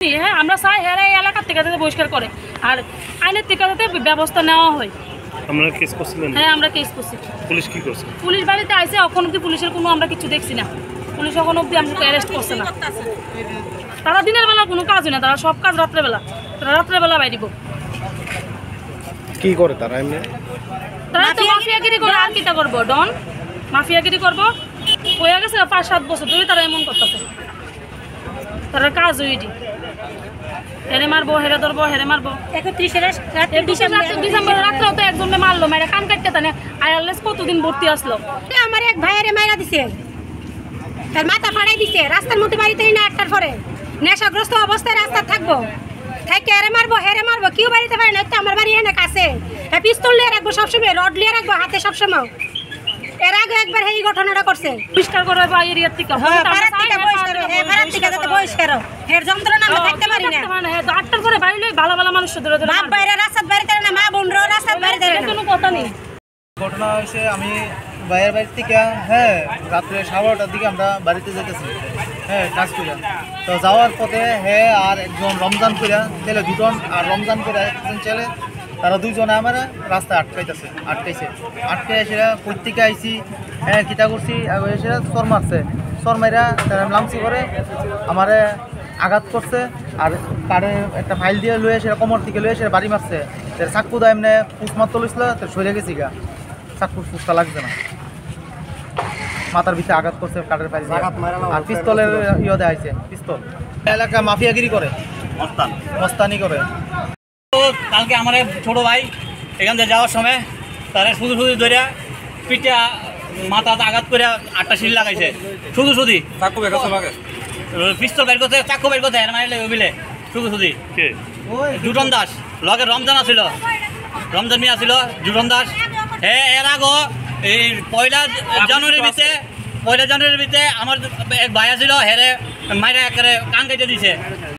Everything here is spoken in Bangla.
হ্যাঁ আমরা চাই হ্যাঁ এই এলাকার থেকে যাতে বহিষ্কার করে আর আইনের থেকে যাতে ব্যবস্থা নেওয়া হয়। আমরা কেস করছিলেন? হ্যাঁ আমরা কেস করছি। পুলিশ কি করছে? পুলিশ বাড়িতে আইছে, এখন অব্দি পুলিশের কোনো আমরা কিছু দেখছি না। পুলিশ এখন অব্দি আমাকে অ্যারেস্ট করছে না। তারা দিনের বেলা কোনো কাজ হয় না, তারা সব কাজ রাত্রেবেলা। তারা রাত্রেবেলা বাইরিব কি করে তারা এমনি? তারা তো মাফিয়াগিরি করে, আর কিটা করবো? ডন মাফিয়াগিরি করবো হয়ে গেছে 5-7 বছর ধরে তারা এমন করতেছে। তারা কাজ ওইটি হেরে মারবো, হেরে ধরবো, হেরে মারবো। 31 ডিসেম্বর রাত্রেও তো একজনে মারলো, মেরে কান কাটতে তানে আয়ারলেস কতদিন ভর্তি আসলো। আমার এক ভাইয়ের মাইরা দিছে, তার মাথা ফাড়াই দিছে রাস্তার মধ্যে, বাড়িতে না 8টার পরে নেশাগ্রস্ত অবস্থায় রাস্তা থাকবো, থাকে হেরে মারবো, হেরে মারবো। কেউ বাড়িতে পারে না, আমার বাড়ি এনে কাছে পিস্তল নিয়ে রাখবো সবসময়, রড নিয়ে রাখবো হাতে সবসময়। এর আগে একবার এই ঘটনাটা করছে। পরিষ্কার করে বা এরিয়ার থেকে বহিষ্কার এর যন্ত্রণা আমরা থাকতে পারি না। 8টার পরে বাইরে ভালো ভালো মানুষ ধরে ধরে বাপ বাইরে রাস্তার বাইরে দেয় না, মা বোনরাও রাস্তার বাইরে দেয় না, কোনো কথা নেই। ঘটনা হয়েছে আমি বাইরের বাড়ি থেকে রাত্রে 12টার দিকে আমরা বাড়িতে যেতেছি কাজ করে। তো যাওয়ার পথে আর একজন রমজান করে ছেলে দুজন, আর রমজান করে একজন ছেলে, তারা দুইজনে আমার রাস্তায় আটকাইছে। এসে প্রত্যেকে আইসি কিতা করছি এসে চর মারছে। চর মাইরা তারা লামসি করে আমার আঘাত করছে, আর কারে একটা ফাইল দিয়ে লয়ে এসে কোমর থেকে লয়ে এসে বাড়ি মারছে। চাকু দা এমনি পুষ মারতে লইছিল, সরে গেছি গা, চাকুর পুষটা লাগছে না, মাথার ভিতরে আঘাত করছে কাঠের ফাইল দিয়ে। আর পিস্তলের দেওয়া হয়েছে, পিস্তল। এলাকা মাফিয়াগিরি করে, মস্তানি করে। কালকে আমার ছোট ভাই এখান থেকে যাওয়ার সময় তারা শুধু ধরে পিঠে মাথাতে আঘাত করে 8টা সিল লাগাইছে। শুধু পিস্তল বের করতে, চাকু বের করতে মারিলে ওইবিলে শুধু জুটন দাস লগে রমজান আছিল, রমজান মিয়া ছিল, জুটন দাস। এর আগো এই 1 জানুয়ারির ভিতরে আমার এক ভাই আছিল, হেরে মাইরা একেবারে কান কেটে দিছে।